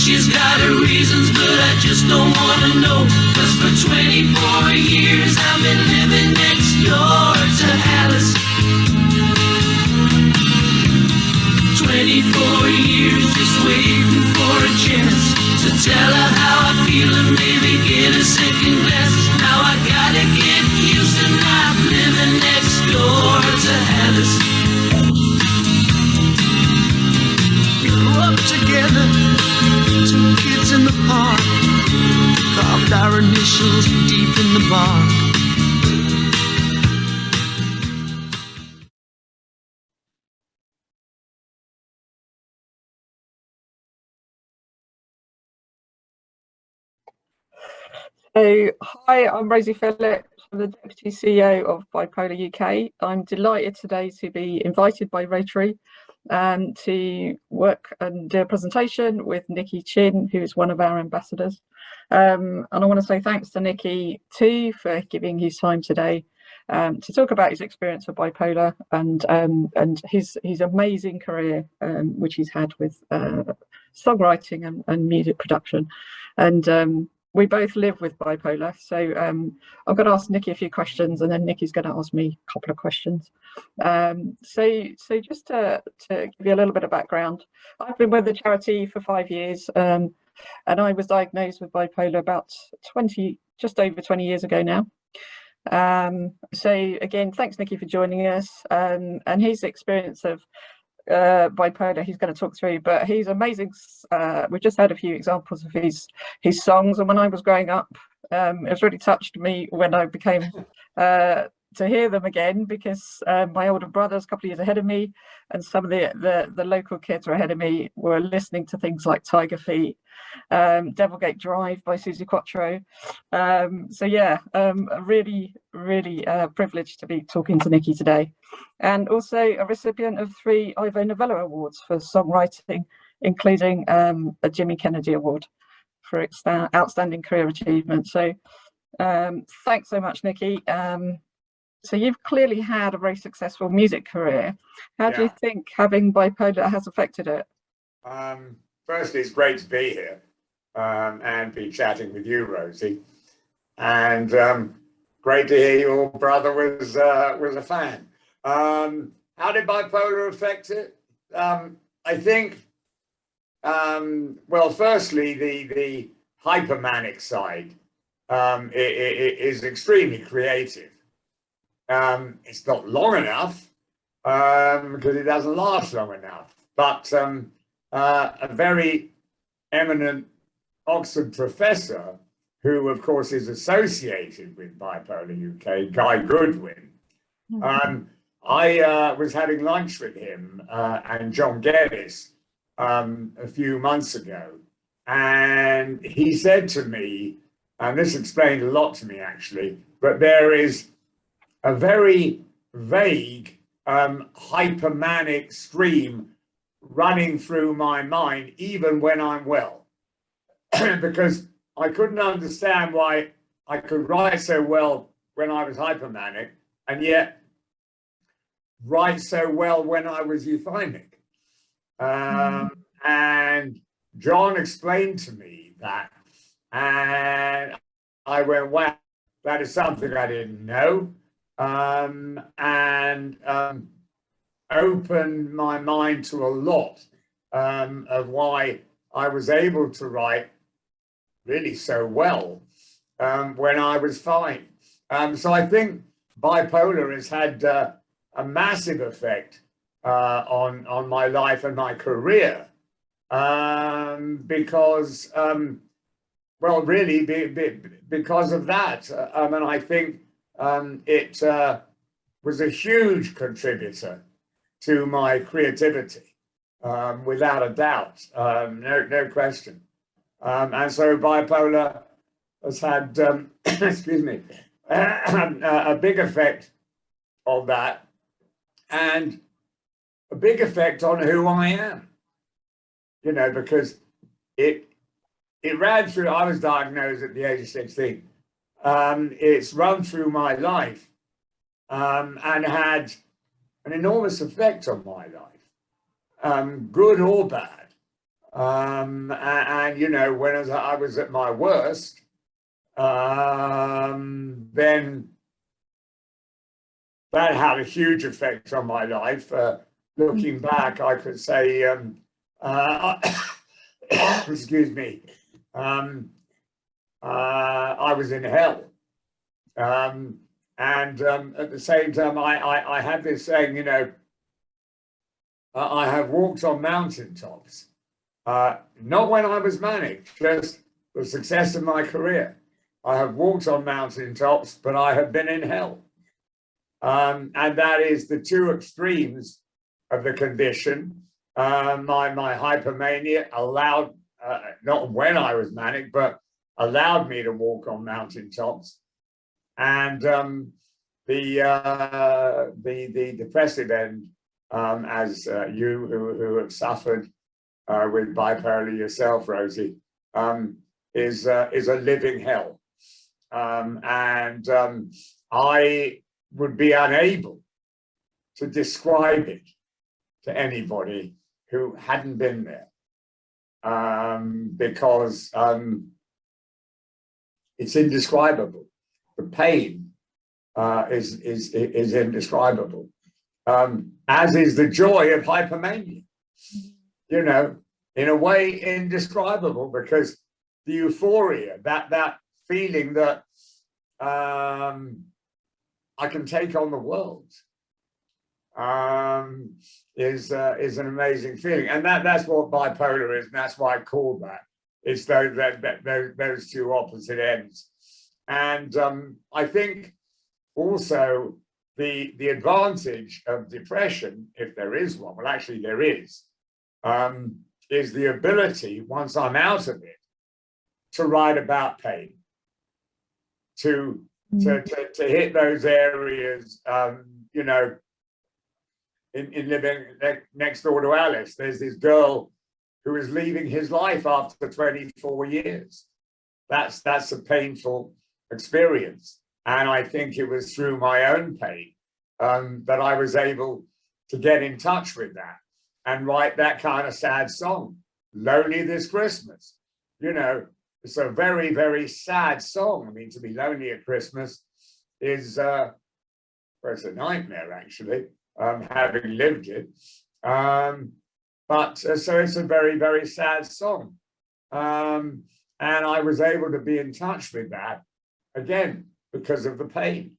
she's got her reasons, but I just don't wanna know. Cause for 24 years I've been living next door to Alice. 24 years just waiting for a chance to tell her how I feel and maybe get a second glance. Now I gotta get used to not living next door to Alice. We grew up together, two kids in the park, carved our initials deep in the bark. So, hi, I'm Rosie Phillips. I'm the Deputy CEO of Bipolar UK. I'm delighted today to be invited by Rotary to work and do a presentation with Nicky Chinn, who is one of our ambassadors. And I want to say thanks to Nicky too for giving his time today to talk about his experience with bipolar and his amazing career which he's had with songwriting and music production. And we both live with bipolar, so I'm going to ask Nicky a few questions, and then Nicky's going to ask me a couple of questions. So just to give you a little bit of background, I've been with the charity for 5 years, and I was diagnosed with bipolar about just over 20 years ago now. So again, thanks Nicky for joining us, and his experience of bipolar he's going to talk through, but he's amazing. We've just had a few examples of his songs, and when I was growing up, it really touched me when I became to hear them again, because my older brother's a couple of years ahead of me, and some of the local kids are ahead of me were listening to things like Tiger Feet, Devilgate Drive by Suzi Quatro. So yeah, really privileged to be talking to Nicky today, and also a recipient of 3 Ivor Novello Awards for songwriting, including a Jimmy Kennedy Award for outstanding career achievement. So thanks so much, Nicky. So you've clearly had a very successful music career. How do you think having bipolar has affected it? Firstly, it's great to be here and be chatting with you, Rosie. And great to hear your brother was a fan. How did bipolar affect it? I think, well, firstly, the hypermanic side is extremely creative. It's not long enough because it doesn't last long enough, but a very eminent Oxford professor, who of course is associated with Bipolar UK, Guy Goodwin, I was having lunch with him and John Geddes a few months ago, and he said to me, and this explained a lot to me actually, but there is a very vague hypermanic stream running through my mind even when I'm well, because I couldn't understand why I could write so well when I was hypermanic and yet write so well when I was euphonic. And John explained to me that, and I went, wow, that is something I didn't know. And opened my mind to a lot of why I was able to write really so well when I was fine. So I think bipolar has had a massive effect on my life and my career because, well, really because of that. And I think it was a huge contributor to my creativity, without a doubt, no question. And so bipolar has had, excuse me, a big effect on that, and a big effect on who I am, you know, because it ran through, I was diagnosed at the age of 16. It's run through my life and had an enormous effect on my life, good or bad. And you know, when I was at my worst, then that had a huge effect on my life. Looking back, I could say, excuse me, I was in hell. And at the same time, I had this saying, you know, I have walked on mountaintops, not when I was manic, just the success of my career. I have walked on mountaintops, but I have been in hell. And that is the two extremes of the condition. My hypomania allowed, not when I was manic, but allowed me to walk on mountaintops. And the depressive end, as you who have suffered with bipolar yourself, Rosie, is a living hell. I would be unable to describe it to anybody who hadn't been there, because it's indescribable. The pain is indescribable, as is the joy of hypomania. You know, in a way, indescribable, because the euphoria, that feeling that I can take on the world, is an amazing feeling, and that's what bipolar is, and that's why I call that. It's those two opposite ends, and I think also the advantage of depression, if there is one, well, actually there is the ability, once I'm out of it, to write about pain, to hit those areas. You know, in living next door to Alice, there's this girl who is leaving his life after 24 years. That's a painful experience. And I think it was through my own pain that I was able to get in touch with that and write that kind of sad song, Lonely This Christmas. You know, it's a very, very sad song. I mean, to be lonely at Christmas is, well, it's a nightmare, actually, having lived it. So it's a very, very sad song. And I was able to be in touch with that, again, because of the pain.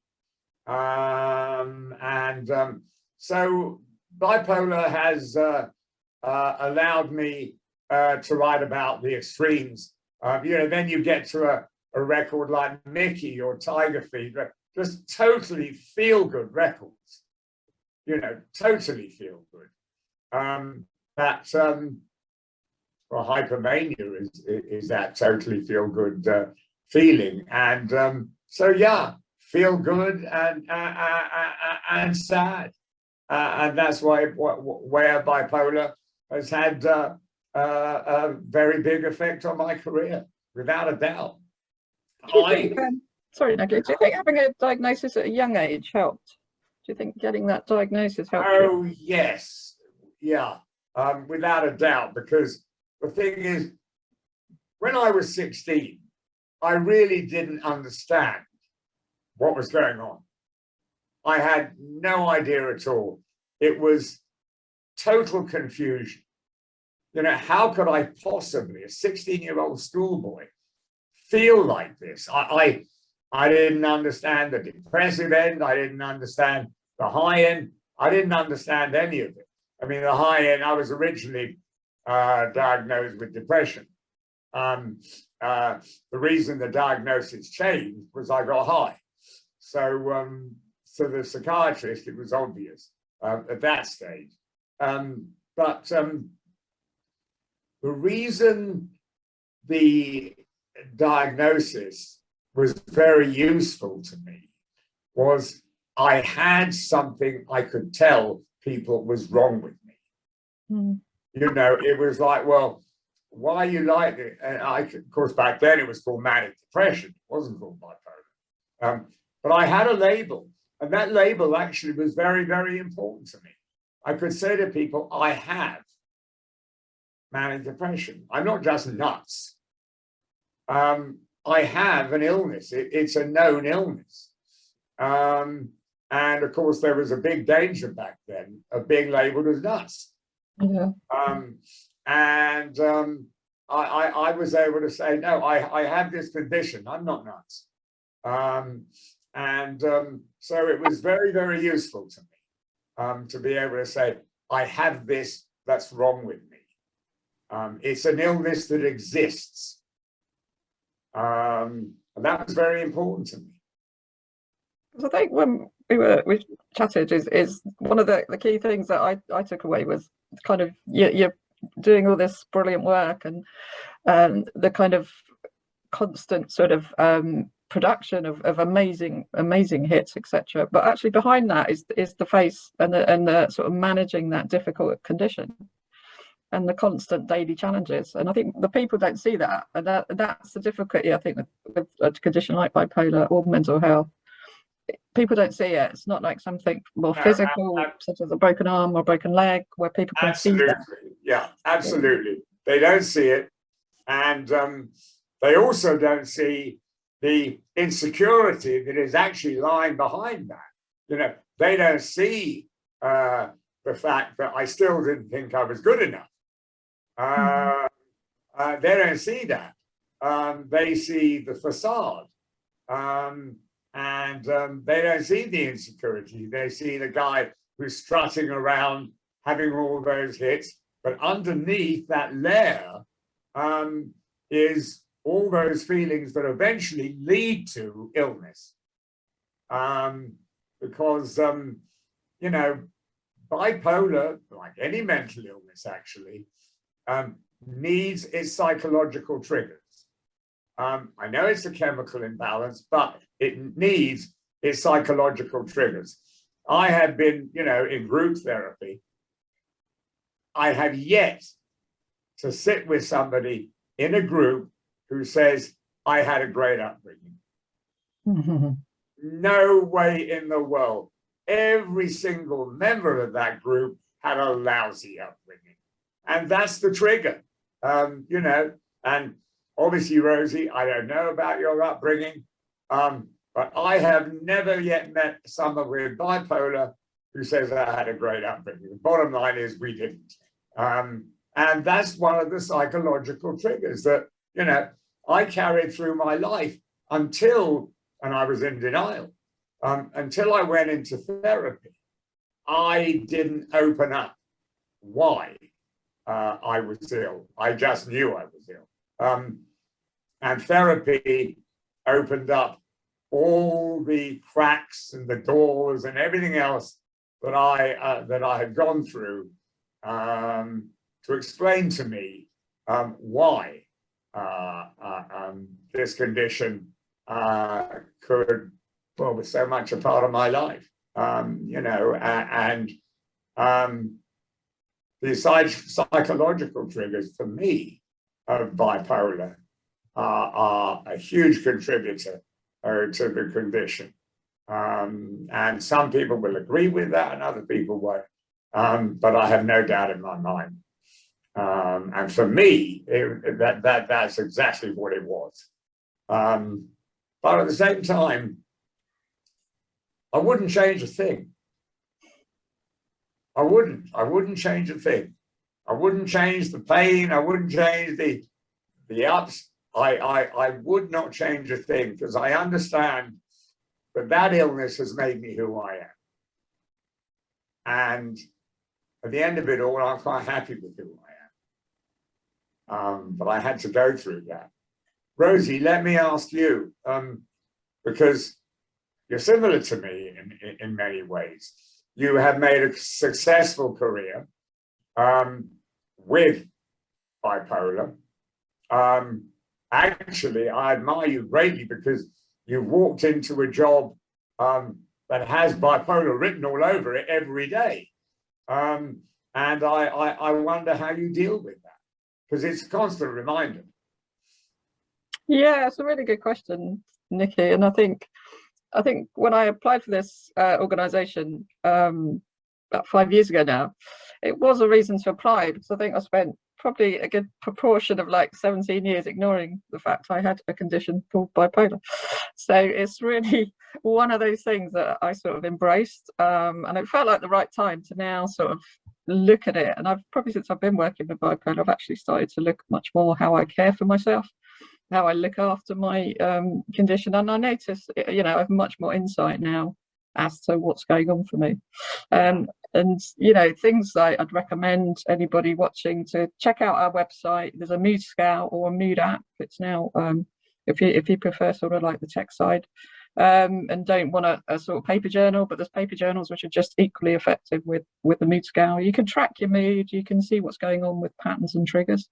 So bipolar has allowed me to write about the extremes. You know, then you get to a record like Mickey or Tiger Fever, just totally feel-good records. You know, totally feel good. Well, hypomania is that totally feel good feeling, and so yeah, feel good and sad, and that's where bipolar has had a very big effect on my career, without a doubt. Sorry, Nicky, do you think having a diagnosis at a young age helped? Do you think getting that diagnosis helped you? Oh, yes. Yeah, without a doubt, because the thing is, when I was 16, I really didn't understand what was going on. I had no idea at all. It was total confusion. You know, how could I possibly, a 16-year-old schoolboy, feel like this? I didn't understand the depressive end. I didn't understand the high end. I didn't understand any of it. I mean, the high end, I was originally diagnosed with depression. The reason the diagnosis changed was I got high. So, so the psychiatrist, it was obvious at that stage. But the reason the diagnosis was very useful to me was I had something I could tell people was wrong with me. You know, it was like, well, why you like it? And of course, back then it was called manic depression. It wasn't called bipolar. But I had a label, and that label actually was very, very important to me. I could say to people, I have manic depression. I'm not just nuts. I have an illness. It's a known illness. And of course, there was a big danger back then of being labeled as nuts. Yeah. I was able to say, no, I have this condition. I'm not nuts. So it was very, very useful to me to be able to say, I have this, that's wrong with me. It's an illness that exists. And that was very important to me. I think when we chatted is one of the key things that I took away was kind of you're doing all this brilliant work and the kind of constant sort of production of amazing hits, etc. But actually behind that is the face and the sort of managing that difficult condition and the constant daily challenges. And I think the people don't see that, and that's the difficulty, I think, with a condition like bipolar or mental health. People don't see it. It's not like something more physical, such as a broken arm or broken leg, where people can see that. Yeah, absolutely. They don't see it. And they also don't see the insecurity that is actually lying behind that. You know, they don't see the fact that I still didn't think I was good enough. They don't see that. They see the facade. They don't see the insecurity. They see the guy who's strutting around having all those hits, but underneath that layer is all those feelings that eventually lead to illness. Because, you know, bipolar, like any mental illness actually, needs its psychological triggers. I know it's a chemical imbalance, but it needs its psychological triggers. I have been, you know, in group therapy. I have yet to sit with somebody in a group who says, I had a great upbringing. Mm-hmm. No way in the world. Every single member of that group had a lousy upbringing. And that's the trigger, you know, and obviously, Rosie, I don't know about your upbringing, but I have never yet met someone with bipolar who says I had a great upbringing. The bottom line is we didn't. And that's one of the psychological triggers that, you know, I carried through my life until, and I was in denial, until I went into therapy. I didn't open up why I was ill. I just knew I was ill. And therapy opened up all the cracks and the doors and everything else that I had gone through to explain to me why this condition could, well, was so much a part of my life, you know, and the psychological triggers for me of bipolar are a huge contributor to the condition. And some people will agree with that and other people won't. But I have no doubt in my mind. And for me, that's exactly what it was. But at the same time, I wouldn't change a thing. I wouldn't change a thing. I wouldn't change the pain. I wouldn't change the ups. I would not change a thing because I understand that illness has made me who I am. And at the end of it all, I'm quite happy with who I am. But I had to go through that. Rosie, let me ask you, because you're similar to me in many ways. You have made a successful career with bipolar. Actually, I admire you greatly because you've walked into a job that has bipolar written all over it every day. And I wonder how you deal with that, because it's a constant reminder. Yeah, it's a really good question, Nicky. And I think when I applied for this organisation about 5 years ago now, it was a reason to apply, because I think I spent probably a good proportion of like 17 years ignoring the fact I had a condition called bipolar. So it's really one of those things that I sort of embraced, and it felt like the right time to now sort of look at it. And I've probably, since I've been working with bipolar, I've actually started to look much more how I care for myself, how I look after my condition. And I notice, you know, I have much more insight now as to what's going on for me. And, you know, things like I'd recommend anybody watching to check out our website. There's a mood scout or a mood app. It's now, if you prefer sort of like the tech side, and don't want a sort of paper journal, but there's paper journals which are just equally effective with the mood scale. You can track your mood, you can see what's going on with patterns and triggers.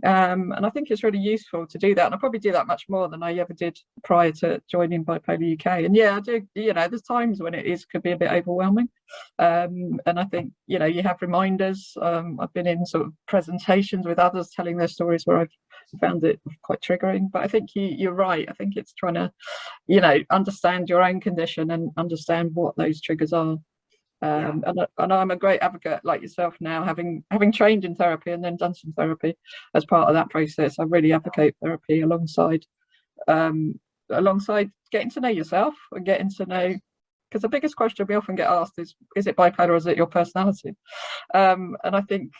And I think it's really useful to do that. And I probably do that much more than I ever did prior to joining Bipolar UK. And yeah, I do, you know, there's times when it could be a bit overwhelming. And I think, you know, you have reminders. I've been in sort of presentations with others telling their stories where I've found it quite triggering. But I think you're right. I think it's trying to, you know, understand your own condition and understand what those triggers are. And I'm a great advocate like yourself now, having trained in therapy and then done some therapy as part of that process. I really advocate therapy alongside getting to know yourself and getting to know, because the biggest question we often get asked is it bipolar or is it your personality? And I think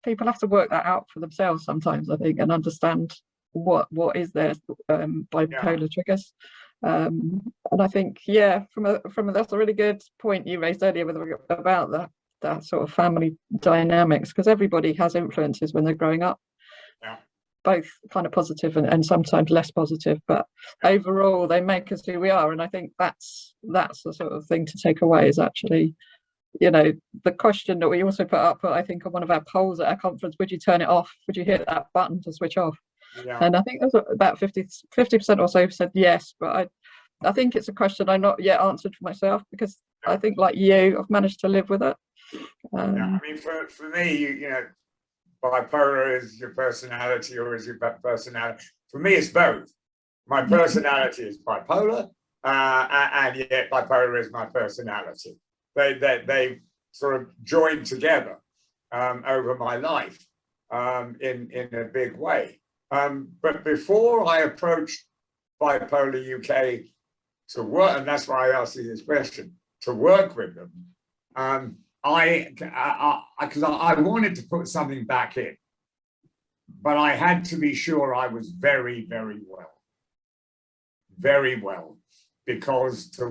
people have to work that out for themselves sometimes, I think, and understand what is their bipolar triggers. And I think, yeah, that's a really good point you raised earlier about that sort of family dynamics, because everybody has influences when they're growing up, both kind of positive and sometimes less positive, but overall they make us who we are. And I think that's the sort of thing to take away, is actually, you know, the question that we also put up, I think, on one of our polls at our conference: would you turn it off? Would you hit that button to switch off? And I think there's about 50% or so said yes, but I think it's a question I not yet answered for myself, because I think, like you, I've managed to live with it. I mean, for me, you know, bipolar is your personality or is your personality? For me, it's both. My personality is bipolar, and yet bipolar is my personality. They sort of joined together over my life in a big way. But before I approached Bipolar UK to work, and that's why I asked you this question, to work with them, because I wanted to put something back in, but I had to be sure I was very, very well, because for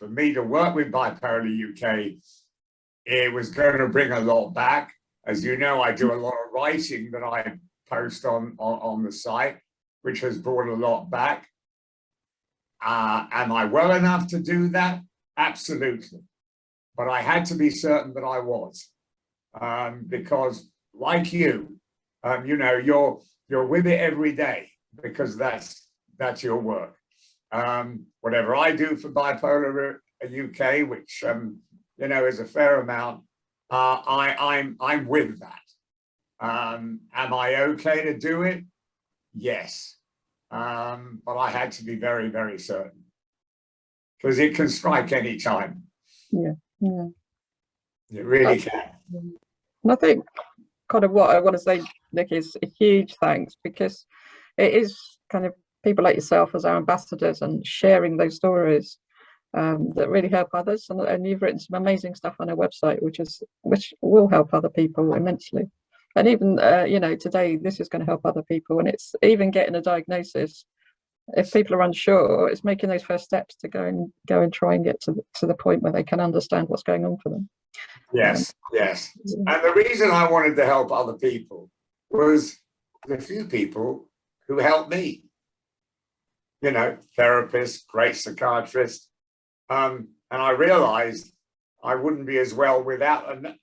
me to work with Bipolar UK, it was going to bring a lot back. As you know, I do a lot of writing that I post on the site, which has brought a lot back. Am I well enough to do that? Absolutely. But I had to be certain that I was, because like you, you know, you're with it every day, because that's your work. Whatever I do for Bipolar UK, which you know, is a fair amount, I'm with that. Am I okay to do it? Yes. But I had to be very, very certain, because it can strike any time. Yeah. It really can. And I think kind of what I want to say, Nick, is a huge thanks, because it is kind of people like yourself as our ambassadors and sharing those stories that really help others. And you've written some amazing stuff on our website, which will help other people immensely. And even, you know, today, this is going to help other people. And it's even getting a diagnosis. If people are unsure, it's making those first steps to go and try and get to the point where they can understand what's going on for them. Yes. And the reason I wanted to help other people was the few people who helped me. You know, therapists, great psychiatrists. And I realized I wouldn't be as well without them.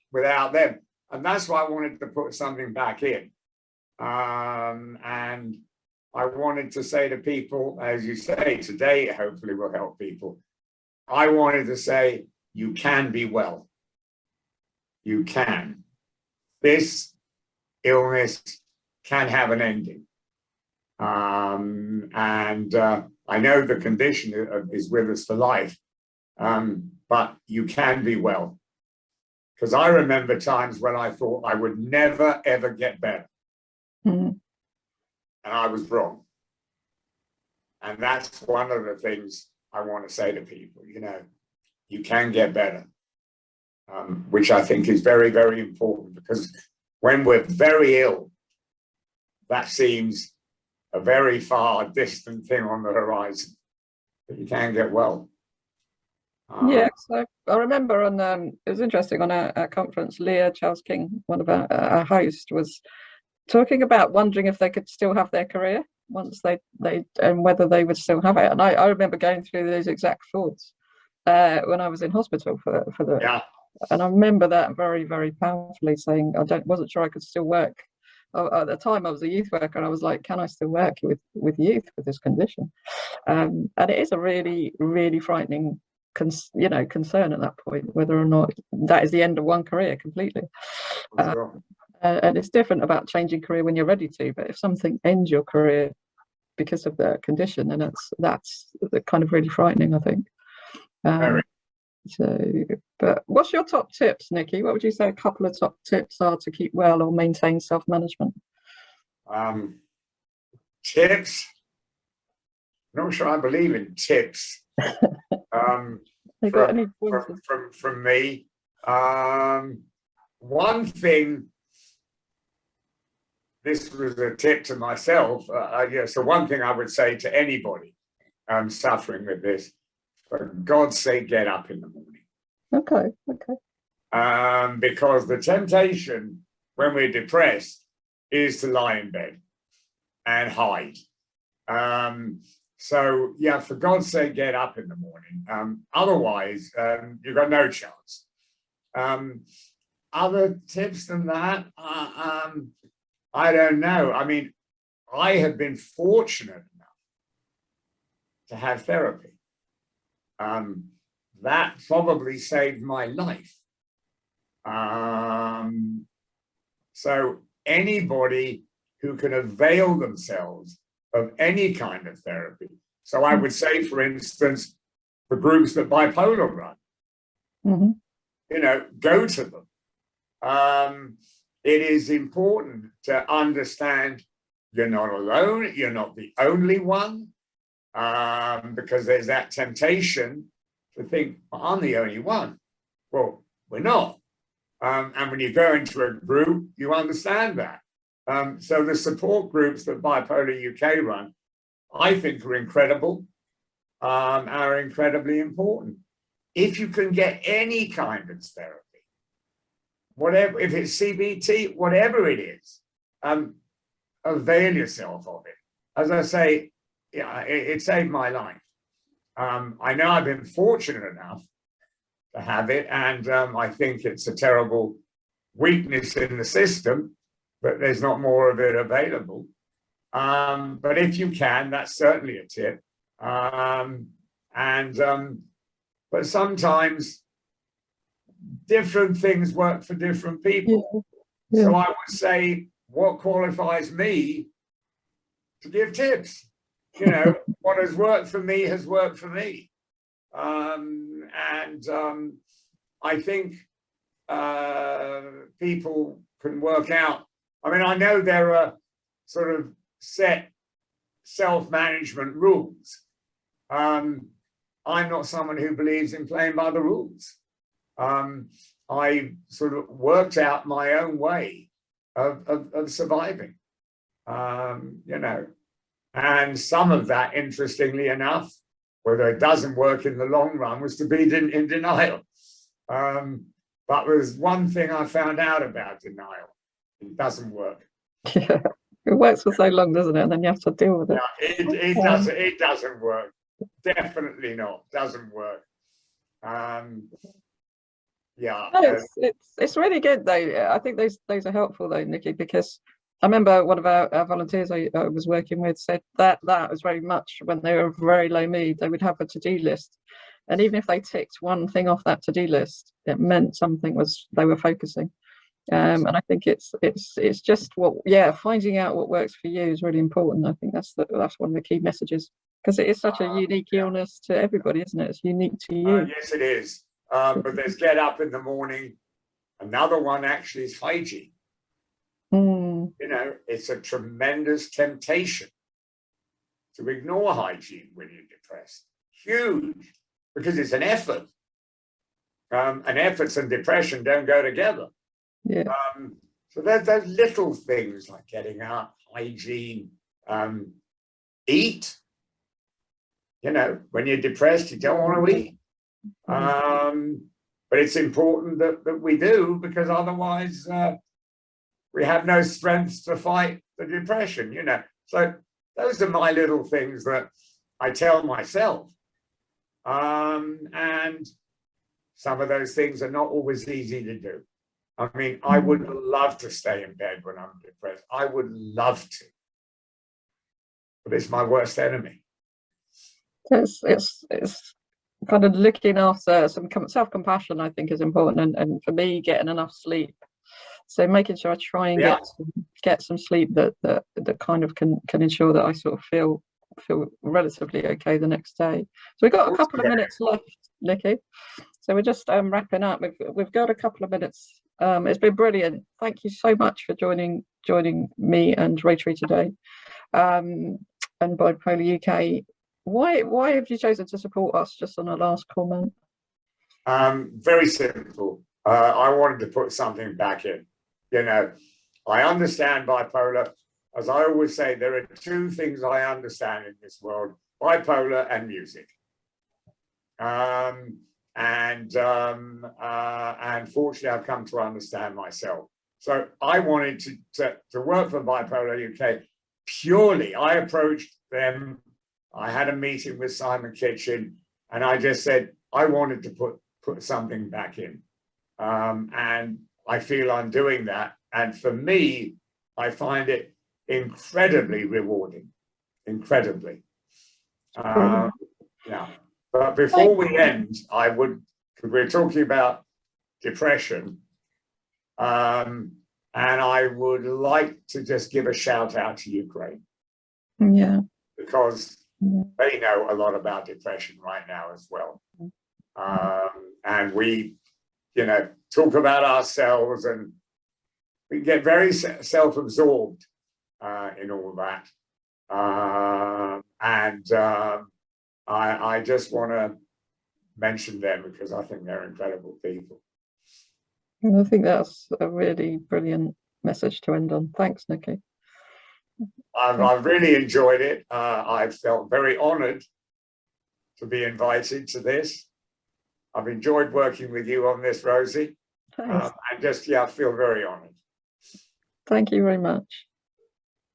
And that's why I wanted to put something back in. And I wanted to say to people, as you say, today hopefully will help people. I wanted to say, you can be well. You can. This illness can have an ending. And I know the condition is with us for life, but you can be well. Because I remember times when I thought I would never, ever get better. Mm. And I was wrong. And that's one of the things I want to say to people, you know, you can get better, which I think is very, very important, because when we're very ill, that seems a very far distant thing on the horizon, but you can get well. Yeah, so I remember on it was interesting on our conference, Leah Charles King, one of our hosts, was talking about wondering if they could still have their career once they and whether they would still have it. And I remember going through those exact thoughts when I was in hospital for the Yeah. And I remember that very, very powerfully, saying wasn't sure I could still work. At the time, I was a youth worker, and I was like, can I still work with youth with this condition? And it is a really, really frightening concern at that point, whether or not that is the end of one career completely. And it's different about changing career when you're ready to, but if something ends your career because of the condition, then that's kind of really frightening, I think. So, but what's your top tips, Nicky? What would you say a couple of top tips are to keep well or maintain self-management? Tips? I'm not sure I believe in tips. From me, one thing, this was a tip to myself. So one thing I would say to anybody suffering with this, for God's sake, get up in the morning. Okay. Because the temptation when we're depressed is to lie in bed and hide. So yeah, for God's sake, get up in the morning. Otherwise, you've got no chance. Other tips than that, I don't know. I mean, I have been fortunate enough to have therapy. That probably saved my life. So anybody who can avail themselves of any kind of therapy. So I would say, for instance, the groups that Bipolar run, you know, go to them. It is important to understand you're not alone, you're not the only one, because there's that temptation to think, well, I'm the only one. Well, we're not. And when you go into a group, you understand that. So the support groups that Bipolar UK run, I think are incredible, are incredibly important. If you can get any kind of therapy, whatever, if it's CBT, whatever it is, avail yourself of it. As I say, yeah, it saved my life. I know I've been fortunate enough to have it, and I think it's a terrible weakness in the system, but there's not more of it available. But if you can, that's certainly a tip. But sometimes different things work for different people. Yeah. So I would say, what qualifies me to give tips? You know, what has worked for me has worked for me. I think people can work out. I mean, I know there are sort of set self-management rules. I'm not someone who believes in playing by the rules. I sort of worked out my own way of surviving, you know, and some of that, interestingly enough, whether it doesn't work in the long run, was to be in denial. But there's one thing I found out about denial: it doesn't work. Yeah, it works for so long, doesn't it? And then you have to deal with it. Yeah, it doesn't work. Definitely not. Doesn't work. Yeah. No, it's really good though. I think those are helpful though, Nicky, because I remember one of our volunteers I was working with said that was very much when they were very low mood, they would have a to-do list. And even if they ticked one thing off that to-do list, it meant something was they were focusing. And I think it's just finding out what works for you is really important. I think that's one of the key messages, because it is such a unique illness to everybody, isn't it? It's unique to you. Yes, it is. But there's get up in the morning. Another one actually is hygiene. Mm. You know, it's a tremendous temptation to ignore hygiene when you're depressed. Huge, because it's an effort. And efforts and depression don't go together. Yeah. So there's those little things like getting up, hygiene, eat. You know, when you're depressed, you don't want to eat. But it's important that we do, because otherwise we have no strength to fight the depression, you know. So those are my little things that I tell myself. And some of those things are not always easy to do. I mean, I would love to stay in bed when I'm depressed. I would love to. But it's my worst enemy. It's kind of looking after some self-compassion, I think, is important, and for me, getting enough sleep. So making sure I try and get some sleep that kind of can ensure that I sort of feel relatively okay the next day. So we've got a couple of minutes left, Nicky. So we're just wrapping up. We've got a couple of minutes. It's been brilliant. Thank you so much for joining me and Rotary today, and Bipolar UK. Why have you chosen to support us? Just on a last comment. Very simple. I wanted to put something back in. You know, I understand bipolar. As I always say, there are two things I understand in this world: bipolar and music. And fortunately, I've come to understand myself. So I wanted to work for Bipolar UK purely. I approached them. I had a meeting with Nicky Chinn, and I just said I wanted to put something back in, and I feel I'm doing that. And for me, I find it incredibly rewarding, incredibly. Yeah. But before we end, I would, because we're talking about depression, and I would like to just give a shout out to Ukraine. Yeah. Because they know a lot about depression right now as well. And we, you know, talk about ourselves, and we get very self-absorbed in all that. I just want to mention them because I think they're incredible people. And I think that's a really brilliant message to end on. Thanks, Nicky. I've really enjoyed it. I've felt very honored to be invited to this. I've enjoyed working with you on this, Rosie. And just, I feel very honored. Thank you very much.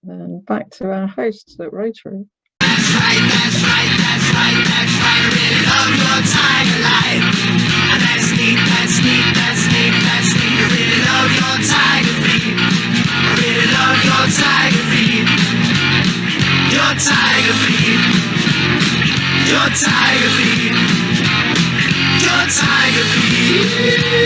And back to our hosts at Rotary. That's right, that's right, that's right, that's right. I really love your tiger life. And that's neat, that's neat, that's neat, that's neat. I really love your tiger feet. I really love your tiger feet. Your tiger feet. Your tiger feet. Your tiger feet.